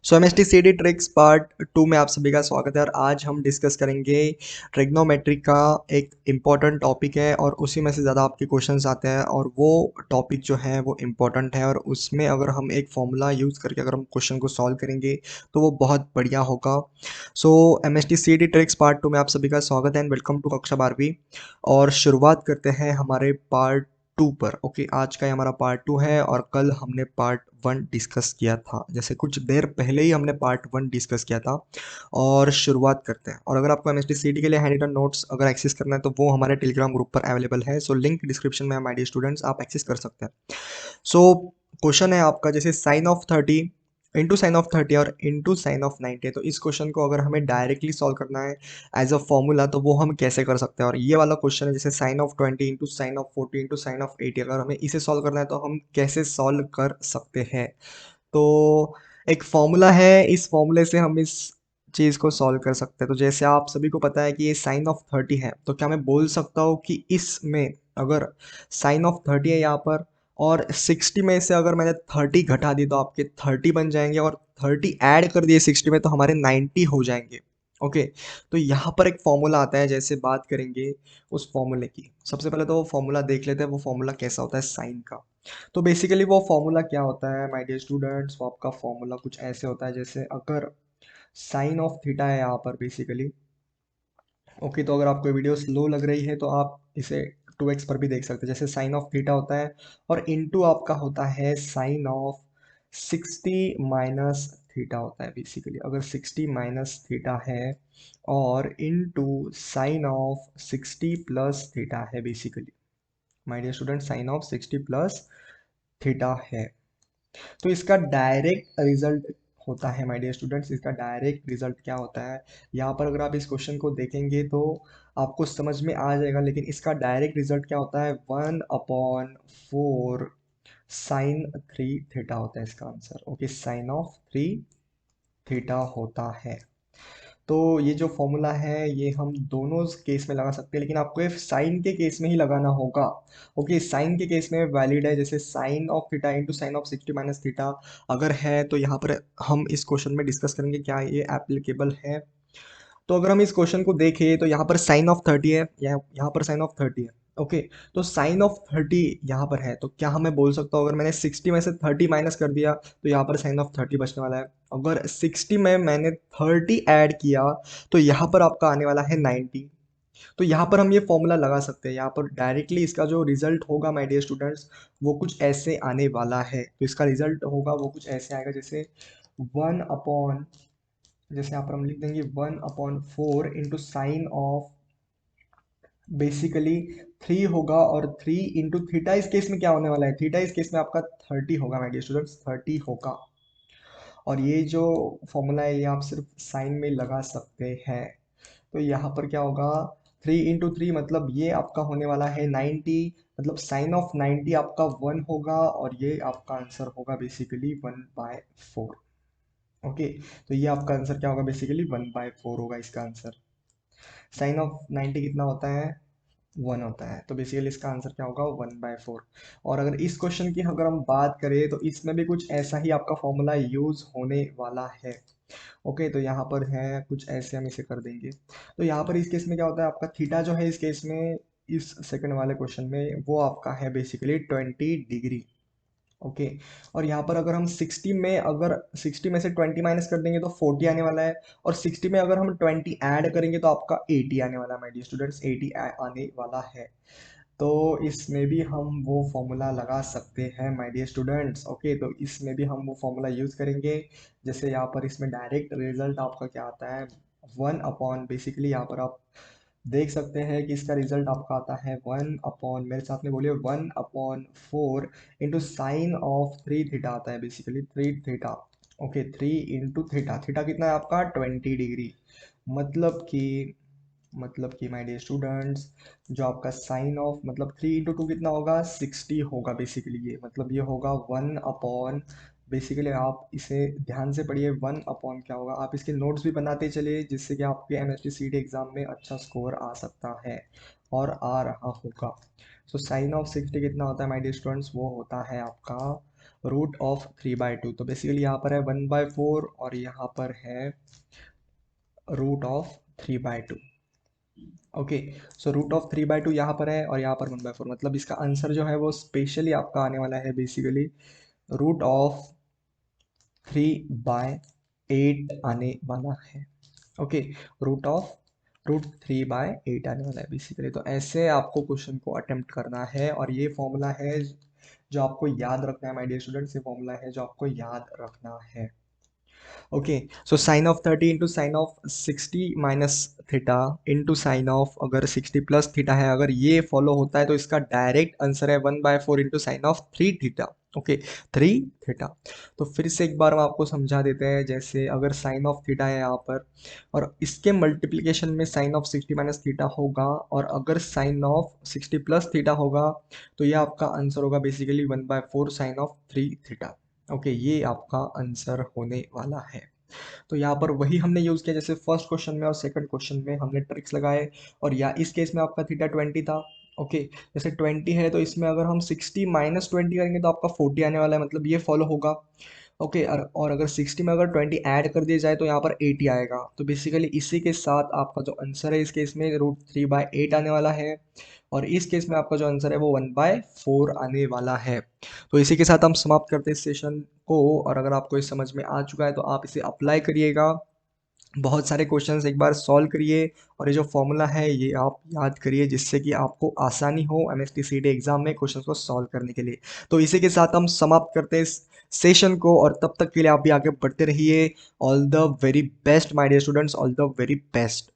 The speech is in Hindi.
सो MST ट्रिक्स पार्ट 2 में आप सभी का स्वागत है और आज हम डिस्कस करेंगे ट्रिग्नोमेट्री का एक इम्पॉर्टेंट टॉपिक है और उसी में से ज़्यादा आपके क्वेश्चंस आते हैं और वो टॉपिक जो है वो इम्पॉर्टेंट है और उसमें अगर हम एक फॉर्मूला यूज़ करके अगर हम क्वेश्चन को सॉल्व करेंगे तो वो बहुत बढ़िया होगा। सो MST ट्रिक्स पार्ट 2 में आप सभी का स्वागत है एंड वेलकम टू कक्षा 12वीं। और शुरुआत करते हैं हमारे पार्ट 2 पर। ओके, आज का ये हमारा पार्ट 2 है और कल हमने पार्ट 1 डिस्कस किया था। जैसे कुछ देर पहले ही हमने पार्ट 1 डिस्कस किया था और शुरुआत करते हैं। और अगर आपको MST के लिए हैंड रिटन नोट्स अगर एक्सेस करना है तो वो हमारे टेलीग्राम ग्रुप पर अवेलेबल है। सो लिंक डिस्क्रिप्शन में है माय डियर स्टूडेंट्स, आप एक्सेस कर सकते हैं। सो क्वेश्चन है आपका, जैसे sine of 30 into sine of 30 और इंटू साइन ऑफ 90 है, तो इस क्वेश्चन को अगर हमें डायरेक्टली सॉल्व करना है एज अ फॉर्मूला तो वो हम कैसे कर सकते हैं। और ये वाला क्वेश्चन है जैसे sine of 20 into sine of 40 into sine of 80, अगर हमें इसे सॉल्व करना है तो हम कैसे सॉल्व कर सकते हैं। तो एक फॉर्मूला है, इस फॉर्मूले से हम इस चीज़ को सॉल्व कर सकते हैं। तो जैसे आप सभी को पता है कि ये साइन ऑफ 30 है, तो क्या मैं बोल सकता हूँ कि इसमें अगर साइन ऑफ 30 है यहाँ पर और 60 में से अगर मैंने 30 घटा दी तो आपके 30 बन जाएंगे और 30 ऐड कर दिए 60 में तो हमारे 90 हो जाएंगे। ओके, तो यहाँ पर एक फॉर्मूला आता है, जैसे बात करेंगे उस फॉर्मूले की। सबसे पहले तो वो फॉर्मूला देख लेते हैं, वो फॉर्मूला कैसा होता है साइन का। तो बेसिकली वो फॉर्मूला क्या होता है माय डियर स्टूडेंट्स, वो आपका फॉर्मूला कुछ ऐसे होता है जैसे अगर साइन ऑफ थीटा है यहाँ पर बेसिकली। ओके, तो अगर आपको वीडियो स्लो लग रही है तो आप इसे 2x पर भी देख सकते हैं। जैसे साइन ऑफ थीटा होता है और इनटू आपका होता है साइन ऑफ 60 माइनस थीटा होता है बेसिकली। अगर 60 माइनस थीटा है और into sine of 60 plus theta है basically. My dear student, sine of 60 plus theta है, तो इसका डायरेक्ट रिजल्ट होता है माय डियर स्टूडेंट्स। इसका डायरेक्ट रिजल्ट क्या होता है, यहाँ पर अगर आप इस क्वेश्चन को देखेंगे तो आपको समझ में आ जाएगा, लेकिन इसका डायरेक्ट रिजल्ट क्या होता है, 1/4 साइन 3 थीटा होता है इसका answer. Okay, sine of 3 theta होता है। तो ये जो फॉर्मूला है ये हम दोनों केस में लगा सकते हैं, लेकिन आपको ये साइन के केस में ही लगाना होगा। ओके, साइन के केस में वैलिड है, जैसे sine of theta into sine of 60 minus theta अगर है तो यहाँ पर हम इस क्वेश्चन में डिस्कस करेंगे क्या ये एप्लीकेबल है। तो अगर हम इस क्वेश्चन को देखें तो यहाँ पर साइन ऑफ 30 है, यहाँ पर साइन ऑफ 30 है। ओके, तो साइन ऑफ 30 यहाँ पर है, तो क्या हमें बोल सकता हूँ अगर मैंने 60 में से 30 माइनस कर दिया तो यहाँ पर साइन ऑफ 30 बचने वाला है। अगर 60 में मैंने 30 ऐड किया तो यहाँ पर आपका आने वाला है 90। तो यहाँ पर हम ये फॉर्मूला लगा सकते हैं, यहाँ पर डायरेक्टली इसका जो रिजल्ट होगा माय डियर स्टूडेंट्स वो कुछ ऐसे आने वाला है। तो इसका रिजल्ट होगा वो कुछ ऐसे आएगा, जैसे 1 अपॉन, जैसे यहाँ पर हम लिख देंगे 1/4 इंटू साइन ऑफ बेसिकली 3 होगा और 3 इंटू थीटा इस केस में क्या होने वाला है, थीटा इस केस में आपका 30 होगा माय डियर स्टूडेंट्स, 30 होगा। और ये जो फॉर्मूला है ये आप सिर्फ साइन में लगा सकते हैं। तो यहाँ पर क्या होगा, 3 इंटू 3 मतलब ये आपका होने वाला है 90, मतलब साइन ऑफ 90 आपका 1 होगा और ये आपका आंसर होगा बेसिकली 1/4। ओके, तो ये आपका आंसर क्या होगा, बेसिकली 1/4 होगा इसका आंसर। साइन ऑफ 90 कितना होता है, 1 होता है, तो बेसिकली इसका आंसर क्या होगा, 1/4। और अगर इस क्वेश्चन की अगर हम बात करें तो इसमें भी कुछ ऐसा ही आपका फॉर्मूला यूज होने वाला है। ओके, तो यहाँ पर है कुछ ऐसे हम इसे कर देंगे। तो यहाँ पर इस केस में क्या होता है, आपका थीटा जो है इस केस में, इस सेकंड वाले क्वेश्चन में वो आपका है बेसिकली 20 डिग्री। ओके, और यहाँ पर अगर हम 60 में, अगर 60 में से 20 माइनस कर देंगे तो 40 आने वाला है और 60 में अगर हम 20 ऐड करेंगे तो आपका 80 आने वाला है माय डियर स्टूडेंट्स, 80 आने वाला है। तो इसमें भी हम वो फॉर्मूला लगा सकते हैं माय डियर स्टूडेंट्स। ओके, तो इसमें भी हम वो फॉर्मूला यूज़ करेंगे, जैसे यहाँ पर इसमें डायरेक्ट रिजल्ट आपका क्या आता है, 1 अपॉन, बेसिकली यहाँ पर आप देख सकते हैं कि इसका रिजल्ट आपका आता है 1 अपॉन, मेरे साथ में बोलिए, 1/4 इंटू साइन ऑफ 3 थीटा आता है basically, 3 theta. Okay, 3 into theta, theta कितना है आपका 20 डिग्री। मतलब कि माय डियर स्टूडेंट्स, जो आपका साइन ऑफ, मतलब 3 इंटू 2 कितना होगा, 60 होगा बेसिकली। ये मतलब ये होगा 1 अपॉन, बेसिकली आप इसे ध्यान से पढ़िए, 1 अपॉन क्या होगा, आप इसके नोट्स भी बनाते चलिए जिससे कि आपके MST एग्जाम में अच्छा स्कोर आ सकता है और आ रहा होगा। सो साइन ऑफ 60 कितना होता है माय डियर स्टूडेंट्स, वो होता है आपका √3/2। तो बेसिकली यहाँ पर है 1/4 और यहाँ पर है √3/2। ओके, सो √3/2 यहाँ पर है और यहाँ पर 1/4, मतलब इसका आंसर जो है वो स्पेशली आपका आने वाला है बेसिकली √3/8 आने वाला है। ओके, √3/8 आने वाला है बेसिकली। तो ऐसे आपको क्वेश्चन को अटेम्प्ट करना है और ये फॉर्मूला है जो आपको याद रखना है माय डियर स्टूडेंट्स, ये फॉर्मूला है जो आपको याद रखना है। Okay, so sine of 30 into sine of 60 minus theta into sine of अगर 60 प्लस थीटा है, अगर ये फॉलो होता है तो इसका डायरेक्ट आंसर है 1/4 into sine of 3 theta. Okay, 3 theta. तो फिर से एक बार हम आपको समझा देते हैं, जैसे अगर साइन ऑफ थीटा है यहाँ पर और इसके मल्टीप्लिकेशन में साइन ऑफ 60 माइनस थीटा होगा और अगर साइन ऑफ 60 प्लस थीटा होगा तो ये आपका आंसर होगा basically 1/4 sine of 3 theta. Okay, ये आपका आंसर होने वाला है। तो यहाँ पर वही हमने यूज़ किया जैसे फर्स्ट क्वेश्चन में और सेकंड क्वेश्चन में हमने ट्रिक्स लगाए, और या इस केस में आपका थीटा 20 था। ओके, जैसे 20 है तो इसमें अगर हम 60 माइनस 20 करेंगे तो आपका 40 आने वाला है, मतलब ये फॉलो होगा। ओके, और अगर 60 में अगर 20 ऐड कर दिया जाए तो यहाँ पर 80 आएगा। तो बेसिकली इसी के साथ आपका जो आंसर है इस केस में √3/8 आने वाला है और इस केस में आपका जो आंसर है वो 1/4 आने वाला है। तो इसी के साथ हम समाप्त करते हैं इस सेशन को, और अगर आपको इस समझ में आ चुका है तो आप इसे अप्लाई करिएगा, बहुत सारे क्वेश्चंस एक बार सॉल्व करिए और ये जो फॉर्मूला है ये आप याद करिए, जिससे कि आपको आसानी हो MST CET एग्जाम में क्वेश्चंस को सॉल्व करने के लिए। तो इसी के साथ हम समाप्त करते हैं इस सेशन को, और तब तक के लिए आप भी आगे बढ़ते रहिए। All the very best my dear students, all the very best.